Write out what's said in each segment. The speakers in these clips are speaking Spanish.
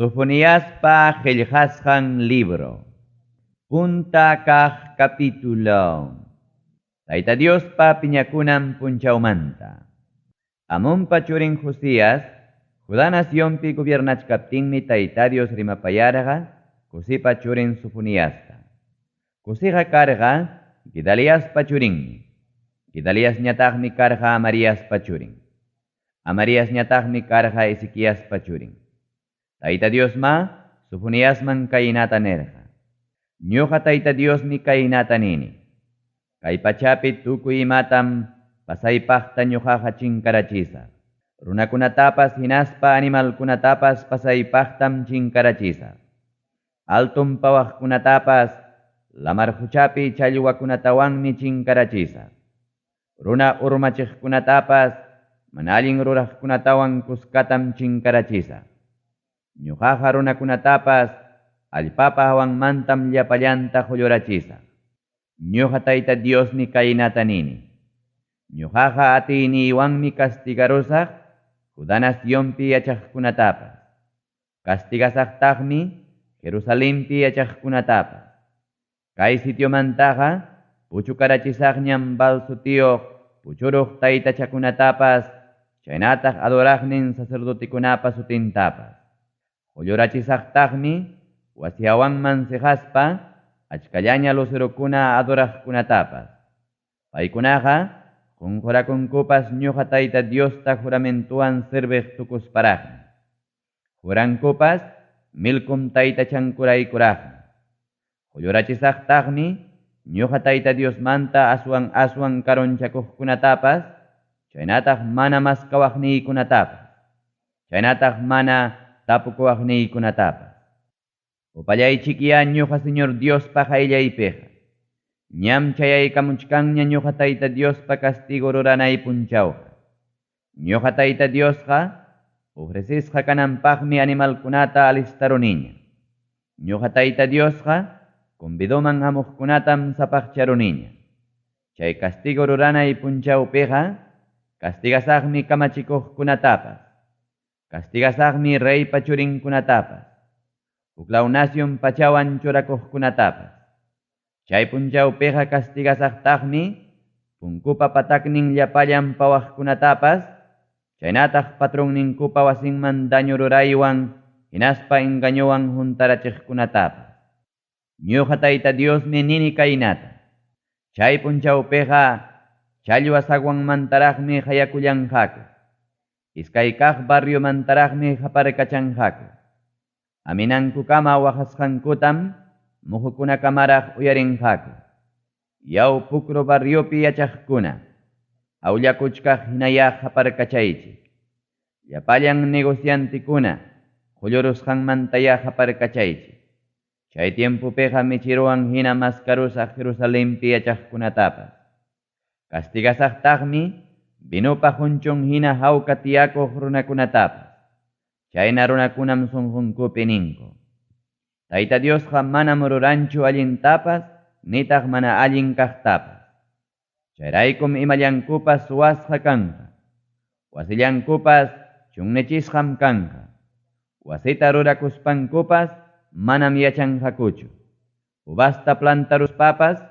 Sofoniaspa qillqasqan libro. Punta kaq capítulo. Tayta Diospa piñakunan punchaumanta. Amunpa churin Josías, Judá naciónpi gobiernachkaptinmi Tayta Dios rimapayarqa, Kusipa churin Sofoniasta. Kusiqa karqa Gedaliaspa churinmi. Gedalias ñataqmi karqa Amariaspa churin. Amarias ñataqmi karqa Ezequiaspa churin. Tayta Dios ma, Sofoniasman kainata nerqa. Ñuqa Tayta Diosmi kainata nini. Kay pachapi tukuy imatam pasaypaqta ñuqaqa chinkarachisa. Runakunatapas hinaspa animalkunatapas pasaypaqtam chinkarachisa. Altum pawaqkunatapas lamar huchapi challwakunatawanmi chinkarachisa. Runa urmachiqkunatapas manallin ruraqkunatawan kuskatam chinkarachisa. Ñuqaqa runakunatapas allpapawan mantam llapallanta qullurachisa. Ñuqa Tayta Diosmi kainata nini. Ñuqaqa atiyniwanmi castigarusaq Judá naciónpi yachaqkunatapas. Castigasaqtaqmi Jerusalempi yachaqkunatapas. Kay sitiomantaqa puchukarachisaqñam balsutiyuq puchuruq taytachakunatapas chaynataq adoraqnin sacerdotikunapas sutintapas. Qullurachisaqtaqmi wasiawanman sejaspa achkallaña lucerukuna adoraqkunatapas. Paykunaqa qunqurakunkupas ñuqa Tayta Diosta juramentuwan sirviq tukusparaqmi. Jurankupas milkum taytachankuraykuraqmi. Qullurachisaqtaqmi ñuqa Tayta Diosmanta aswan karonchakuqkunatapas chaynataq mana maskawaqniykunatapas. Chaynataq mana tapukuwaqniykunatapas. Upallaychikya ñuqa Señor Diospa qayllaypiqa. Ñam chayaykamuchkanña ñuqa Tayta Diospa castigo ruranay punchawqa. Ñuqa Tayta Diosqa ofrecisqa kananpaqmi animalkunata alistaruniña. Ñuqa Tayta Diosqa convidoman hamuqkunatam sapaqcharuniña. Chay castigo ruranay punchawpiqa castigasaqmi kamachikuqkunatapas. Castigasaqmi reypa churinkunatapas. Puklaw nación pachawan churakuqkunatapas. Chay punchawpiqa castigasaqtaqmi punkupa pataknin llapallan pawaqkunatapas. Chaynataq patronninkupa wasinman daño ruraywan hinaspa engañuwan juntarachiqkunatapas. Ñuqa Tayta Diosmi nini kaynata. Chay punchawpiqa challwa sagwanmantaraqmi hayakullanqaku. Iskay kaq barriomantaraqmi haparkachanqaku. Aminankukama waqasqankutam muhukunakamaraq uyarinqaku. Yaw pukru barriopi yachaqkuna awllakuchkaq hinayaq haparkachaychik. Llapallan negociantikuna qullurusqanmantayaq haparkachaychik. Chay tiempupiqa michiruwan hina maskarusaq Jerusalempi yachaqkunatapas. Castigasaqtaqmi binupa hunchun hina hawka tiyakuq runakunatapas. Chayna runakunam sunqunkupi ninku. Tayta Diosqa manam ruranchu allintapas nitaq mana allin kaqtapas. Chayraykum imallankupas suwasqa kanqa. Wasillankupas chunnichisqam kanqa. Wasita rurakuspankupas manam yachanqakuchu. Ubasta plantaruspapas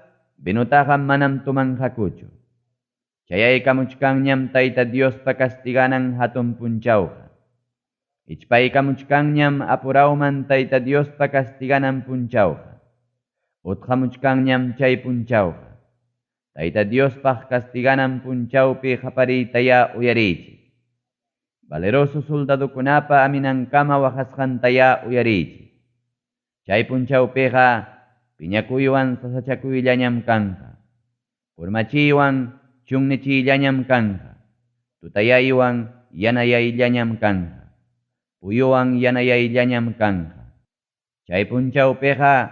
binutaqa manam tumanqakuchu. Chayaykamuchkanñam Tayta Diospa castiganan hatun punchawqa. Ichpaykamuchkanñam apurauman Tayta Diospa castiganan punchawqa. Utqamuchkanñam chay punchawqa. Tayta Diospaq castiganan punchawpi qaparitaya uyarichik. Valeroso soldadukunapa aminankama waqasqantaya uyarichik. Chay punchawpiqa piñakuywan sasachakuyllañam kanqa. Purmachiywan chunnichiyllañam kanqa. Tutayaywan yanayayllañam kanqa. Puyuwan yanayayllañam kanqa. Chay punchawpiqa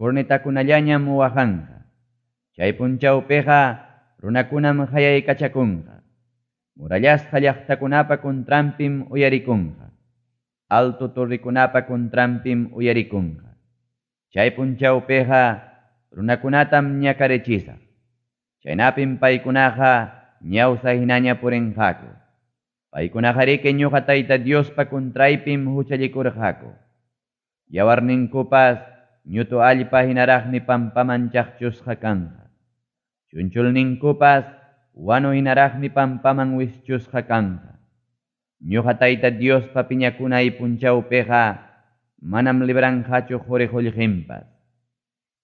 kurnitakunallañam waqanqa. Chay punchawpiqa runakunam hayaykachakunqa. Murallasqa llaqtakunapa contrampim uyarikunqa. Alto torrikunapa contrampim uyarikunqa. Chay punchawpiqa runakunatam ñakarichisaq. Chaynapim paykunaqa ñawsa hinaña purinqaku. Paykunaqariki ñuqa Tayta Diospa contraypim huchallikurqaku. yawarninkupas ñutu allpa hinaraqmi pampaman chaqchusqa kanqa. Chunchulninkupas wanu hinaraqmi pampaman wischusqa kanqa. Ñuqa Tayta Diospa piñakunay punchawpiqa manam libranqachu quriqullqinpas.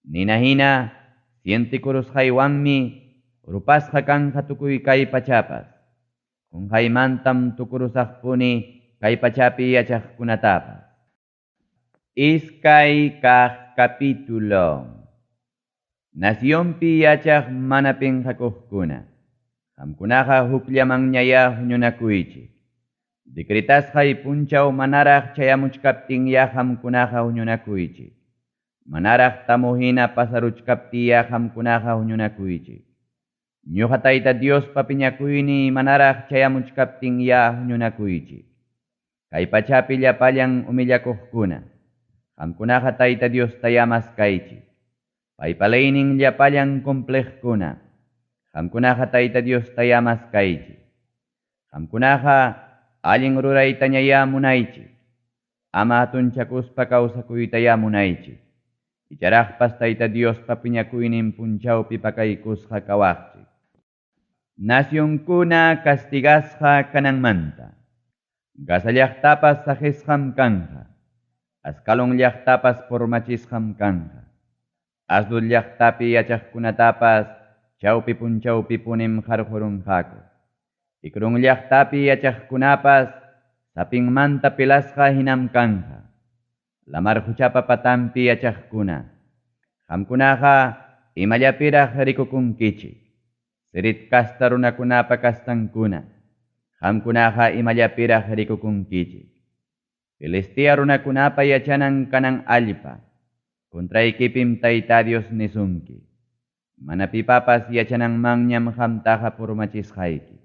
Nina hina sientikurusqaywanmi rupasqa kanqa tukuy kay pachapas. Qunqaymantam tukurusaqpuni kay pachapi yachaqkunatapas. Iskay kaq capítulo. Nacionpi yachaq mana pinqakuqkuna. Qamkunaqa hukllaman ñaya huñunakuychik. Decretasqay punchaw manaraq chayamuchkaptinya qamkunaqa huñunakuychik. Manaraq tamuhina pasaruchkaptiya qamkunaqa huñunakuychik. Ñuqa Tayta Diospa piñakuyni manaraq chayamuchkaptinya huñunakuychik. Kay pachapi llapallan umillakuqkuna. Qamkunaqa Tayta Diosta yamaskaychik. Paypalaynin llapallan complejkuna. Qamkunaqa Tayta Diosta yamaskaychik. Qamkunaqa allin rurayta ñaya munaychik. Ama hatunchakuspa kawsakuytaya munaychik. Icharaqpas Tayta Diospa piñakuynin punchawpi pakaykusqa kawaqchik. Nacionkuna castigasqa kananmanta. Gaza llaqtapas sahisqam kanqa. Askalon llaqtapas formachisqam kanqa. Asdul llaqtapi yachaqkunatapas chawpi punchawpi punim qarqurunqaku. Ikrun llaqtapi yachaqkunapas sapinmanta pilasqa hinam kanqa. Lamar huchapa patampi yachaqkuna. Qamkunaqa imallapiraq rikukunkichik. Sirit kasta runakunapa kastankuna. Qamkunaqa imallapiraq rikukunkichik. Filistia runakunapa yachanan kanan allpa. Kontraykipim Tayta Dios nisunki. Mana pipapas yachananmanñam qamtaqa purmachisqayki.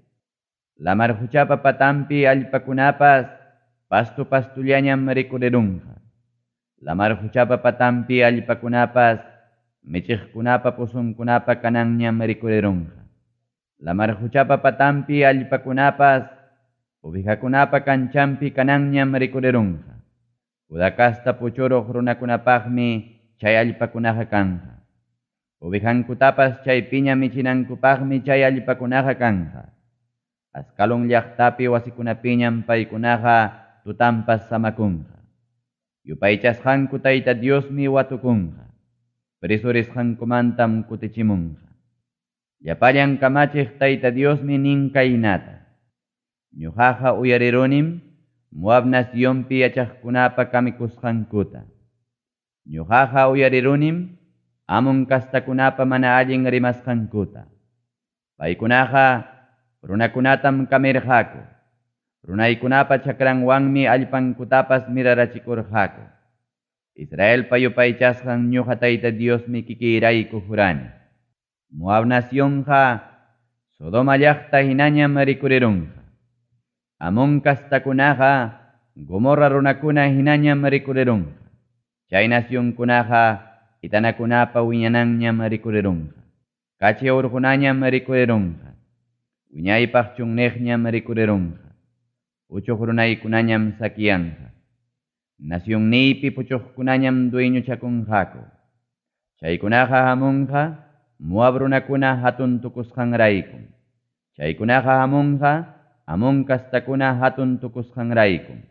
Lamar huchapa patampi allpakunapas pastullañam rikurerunqa. Lamar huchapa patampi allpakunapas michiqkunapa pusunkunapa kananñam rikurerunqa. Lamar huchapa patampi allpakunapas ubijakunapa kanchampi kananñam rikurerunqa. Udakasta puchuruq runakunapaqmi chay allpakunaqa kanqa. Ubijankutapas chaypiña michinankupaqmi chay allpakunaqa kanqa. Askalon llaqtapi wasikunapiñam paykunaqa tutampas samakunqa. Yupaychasqanku Tayta Diosmi watukunqa. Prisurisqankumantam kutichimunqa. Llapallan kamachiq Tayta Diosmi nin kaynata. Ñuqaqa uyarirunim Moab nacionpi yachaqkunapa kamikusqankuta. Ñuqaqa uyarirunim Amon kastakunapa mana allin rimasqankuta. Paykunaqa runakunatam kamirqaku. Runaykunapa chakranwanmi allpankutapas mirarachikurqaku. Israelpa yupaychasqan ñuqa Tayta Diosmi kikirayku jurani. Moab nacionqa Sodoma llaqta hinañam rikurerunqa. Amon kastakunaqa Gomorra runakuna hinañam rikurerunqa. Chay nacionkunaqa itanakunapa wiñananñam rikurerunqa. Kachi urqunañam rikurerunqa. Wiñaypaq chunniqñam rikurerunqa. Uchuq runaykunañam sakiyanqa. Nacionniypi puchuqkunañam dueñuchakunqaku. Chaykunaqa hamunqa Moab runakuna hatun tukusqanraykum. Chaykunaqa hamunqa Amon kastakuna hatun tukusqanraykum.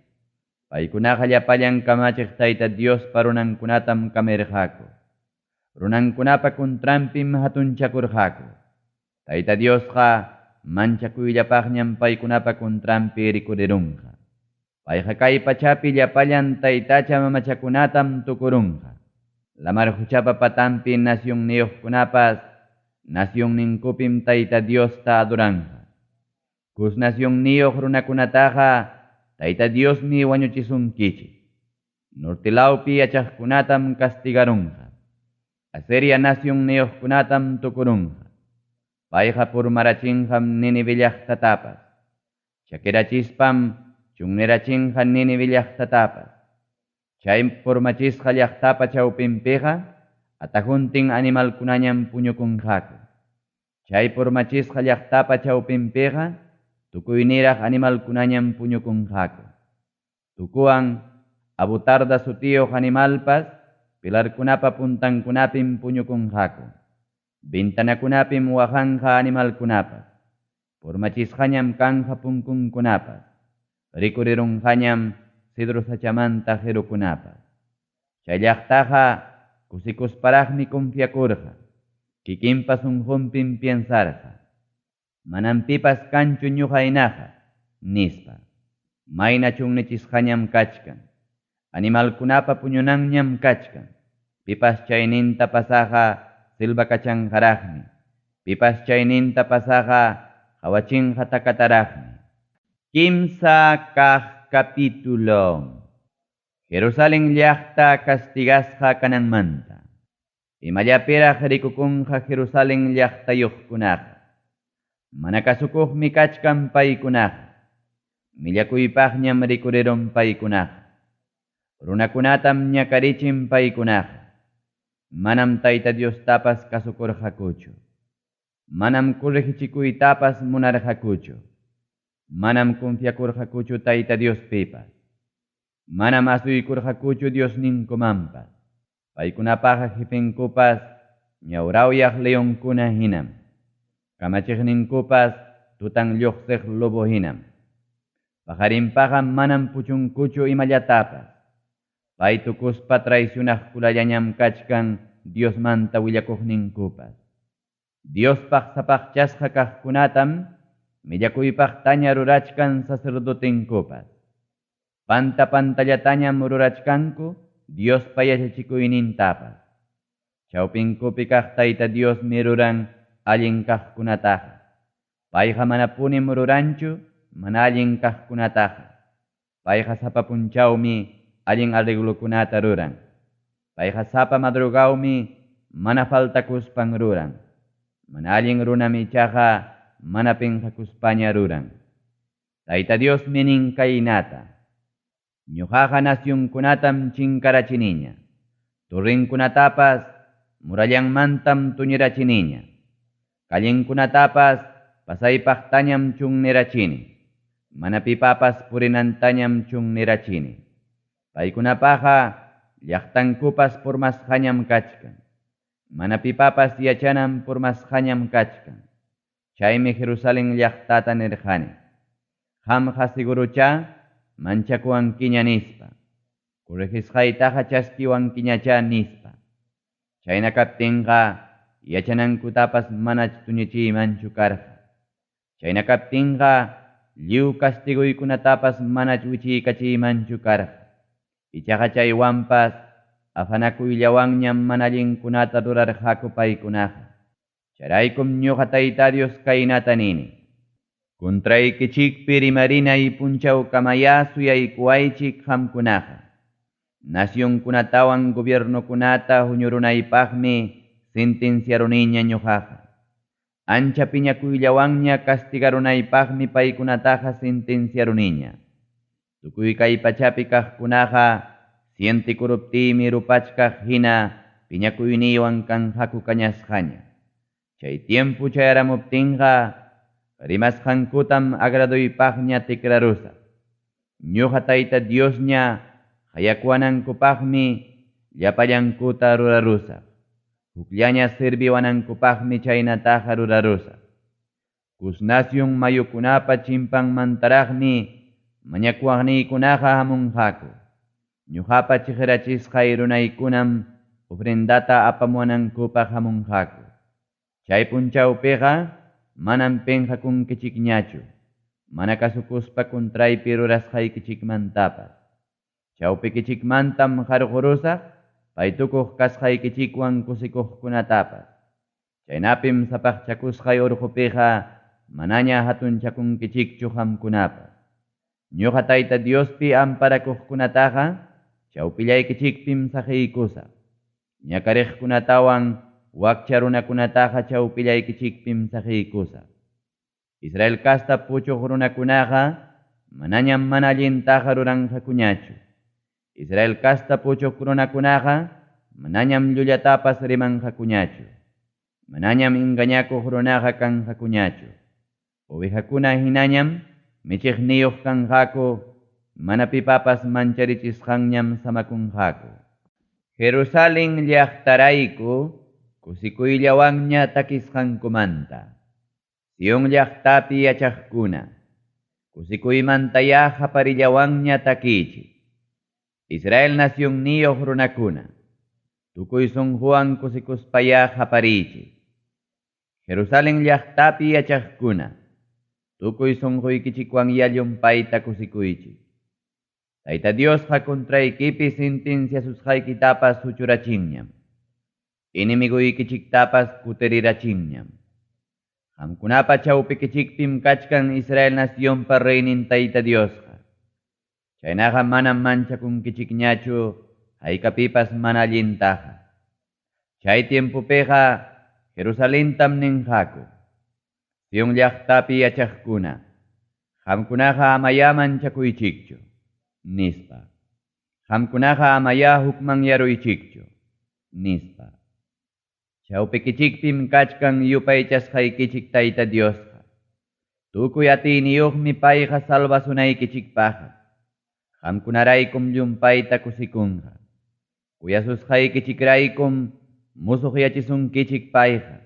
Paykunaqa llapallan kamachiq Tayta Dios runankunatam kamirqaku. Runankunapa kontrampim hatunchakurqaku. Tayta Diosqa manchakuyllapaqñam paykunapa kontrampi rikurerunqa. Payqa kay pachapi llapallan taytacha mamachakunatam tukurunqa. Lamar huchapa patampi nacionniyuqkunapas nacionninkupim Tayta Diosta adoranqa. Kus nacionniyuq runakunataqa Tayta Diosmi wañuchisunkichik. Nortilawpi yachaqkunatam castigarunqa. Asiria nacionniyuqkunatam tukurunqa. Payqa purmarachinqam Ninive llaqtatapas. Chakirachispam chunnerachinqa Ninive llaqtatapas. Chay purmachisqa llaqtapa chawpinpiqa atahuntin animalkunañam puñukunqaku. Chay purmachisqa llaqtapa chawpinpiqa tukuyniraq animalkunañam puñukunqaku. Tukuwan abutarda sutio animalpas, pilarkunapa puntankunapim puñukunqaku. Vintanakunapim waqanja animalkunapas. Purmachisqañam kanja punkunkunapas. Rikurirunqañam sidru sachamanta qirukunapas. Chay llaqtaqa kusikusparaqmi confiakurqa. Kikinpas unqunpim piensarqa. Manam pipas kanchu ñuqa hinaqa, nispa. Mayna chunnichisqañam kachkan. Animalkunapa puñunanñam kachkan. Pipas chayninta pasaqa silbakachanqaraqmi. Pipas chayninta pasaqa hawachinqa takataraqmi. Kimsa kaq capítulo. Jerusalén llaqta castigasqa kananmanta. Imallapiraq rikukunqa Jerusalén llaqtayuqkunaqa. Mana kasukuqmi kachkan paykunaqa. Millakuypaqñam rikurirun paykunaqa. Runakunatam ñakarichin paykunaqa. Manam Tayta Diostapas kasukurqakuchu. Manam kurrichikuytapas munarqakuchu. Manam confiakurqakuchu Tayta Diospipas. Manam asuykurqakuchu Diosninkumanpas. Paykunapaqa jipinkupas ñawrawyaq leonkuna hinam. Kamachiqninkupas tutan lluqsiq lobo hinam. Pajarinpaqa manam puchunkuchu imallatapas. Pay tukuspa traicionaqkulallañam kachkan Diosmanta willakuqninkupas. Diospaq sapaqchasqa kaqkunatam millakuypaqtaña rurachkan sacerdotenkupas. Pantallatañam rurachkanku Diospa yachachikuynintapas. Chawpinkupi kaq Tayta Diosmi ruran allin kaqkunataqa. Payqa mana punim ruranchu mana allin kaqkunataqa. Payqa sapa punchawmi allin arreglukunata ruran. Payqa sapa madrugawmi mana faltakuspan ruran. Mana allin runami ichaqa mana penqakuspaña ruran. Tayta Diosmi nin kaynata. Ñuqaqa nacionkunatam chinkarachiniña. Turrinkunatapas murallanmantam tuñirachiniña. Kallinkunatapas pasaypaqtañam chunnirachini. Mana pipapas purinantañam chunnirachini. Paykunapaqa llaqtankupas purmasqañam kachkan. Mana pipapas yachanam purmasqañam kachkan. Chaymi Jerusalén llaqtata nirqani. Qamqa sigurucha manchakuwankiña nispa. Kurrijisqaytaqa chaskiwankiñacha nispa. Chayna kaptinqa yachanankutapas manach tuñichiymanchu karqa. Chayna kaptinqa lliw castiguykunatapas manach wichiykachiymanchu karqa. Ichaqa chaywanpas afanakuyllawanñam mana allinkunata rurarqaku paykunaqa. Charaykum ñuqa Tayta Dios kaynata nini. Kuntraykichikpi rimarinay punchawkamaya suyaykuwaychik qamkunaqa. Nacionkunatawan gobiernokunata huñurunaypaqmi sentenciaruniña ñuqaqa. Ancha piñakuyllawanña castigarunaypaqmi paykunataqa sentenciaruniña. Tukuy kay pachapi kaqkunaqa sientikuruptiymi rupachkaq hina piñakuyniywan kanqaku kañasqaña. Chay tiempo chayaramuptinqa rimasqankutam agraduypaqña tikrarusaq. Ñuqa Tayta Diosña hayakuwanankupaqmi llapallankuta rurarusaq. Hukllaña sirbiwanankupaqmi chaynataqa rurarusaq. Kusnación mayukunapa chimpanmantaraqmi mañakuwaqniykunaqa hamunqaku. Ñuqapa chijrachisqay runaykunam ofrendata apamuwanankupaq hamunqaku. Chay punchawpiqa manam penqakunkichikñachu. Mana kasukuspa kuntraypi rurasqaykichikmantapas. Chawpikichikmantam qarqurusaq paytukuq kasqaykichikwan kusikuqkunatapas. Chaynapim sapaqchakusqay urqupiqa manaña hatunchakunkichikchu qamkunapas. Ñuqa Tayta Diospi amparakuqkunataqa chawpillaykichikpim saqiykusaq. Ñakariqkunatawan wakcha runakunataqa chawpillaykichikpim saqiykusaq. Israel kasta puchuq runakunaqa manañam mana allintaqa ruranqakuñachu. Israel kasta puchuq runakunaqa manañam llullatapas rimanqakuñachu. Manañam engañakuq runaqa kanqakuñachu. Ovejakuna hinañam michiqniyuq kanqaku mana pipapas mancharichisqanñam samakunqaku. Jerusalén llaqtarayku kusikuyllawanña takisqankumanta. Sion llaqtapi yachaqkuna, kusikuymantaya haparillawanña takichik. Israel nacionniyuq runakuna, tukuy sunquwan kusikuspaya haparichik. Jerusalén llaqtapi yachaqkuna, tukuy sunquykichikwan yallumpayta kusikuychik. Tayta Diosqa kontraykipi sentenciasusqaykitapas huchurachinñam. Inimiguykichiktapas kuterirachinñam. Qamkunapa chawpikichikpim kachkan Israel nacionpa reynin Tayta Diosqa. Chaynaqa manam manchakunkichikñachu haykapipas mana allintaqa. Chay tiempupiqa Jerusalentam ninqaku. Sion llaqtapi yachaqkuna, qamkunaqa amaya manchakuychikchu, nispa. Qamkunaqa amaya hukman yaruychikchu, nispa. Chawpikichikpim kachkan yupaychasqaykichik Tayta Diosqa. Tukuy atiniyuqmi payqa salvasunaykichikpaqa. Qamkunaraykum llumpayta kusikunqa. Kuyasusqaykichikraykum musuqyachisunkichik payqa.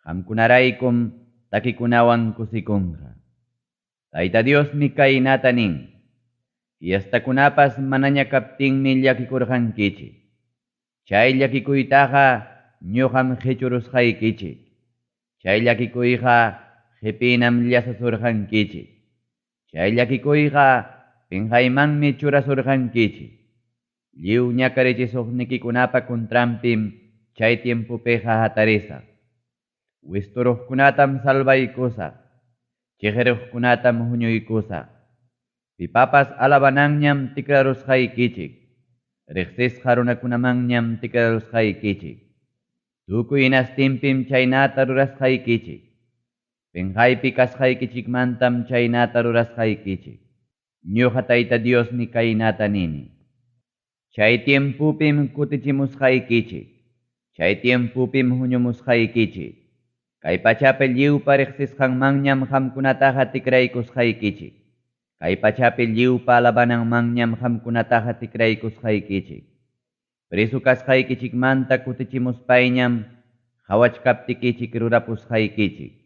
Qamkunaraykum takikunawan kusikunqa. Tayta Diosmi kaynata nin. Fiestakunapas manaña kaptinmi llakikurqankichik. Chay llakikuytaqa ñuqam qhichurusqaykichik. Chay llakikuyqa qhipinam llasasurqankichik. Chay llakikuyqa pinqaymanmi churasurqankichik. Lliw ñakarichisugnikikunapa contrampim chay tiempupiqa hatarisaq. Wisturuqkunatam salvaykusaq. Chiqiriqkunatam huñuykusaq. Pipapas alabananñam tikrarusqaykichik. Riqsisqa runakunamanñam tikrarusqaykichik. Tukuy inastinpim chaynata rurasqaykichik. Pinqaypi kasqaykichikmantam chaynata rurasqaykichik. Ñuqa Tayta Diosmi kaynata nini. Chay tiempupim kutichimusqaykichik. Chay tiempupim huñumusqaykichik. Kay pachapi lliwpa riqsisqanmanñam qamkunataqa tikraykusqaykichik. Kay pachapi lliwpa alabananmanñam qamkunataqa tikraykusqaykichik. Presu kasqaykichikmanta kutichimuspayñam qhawachkaptikichik rurapusqaykichik.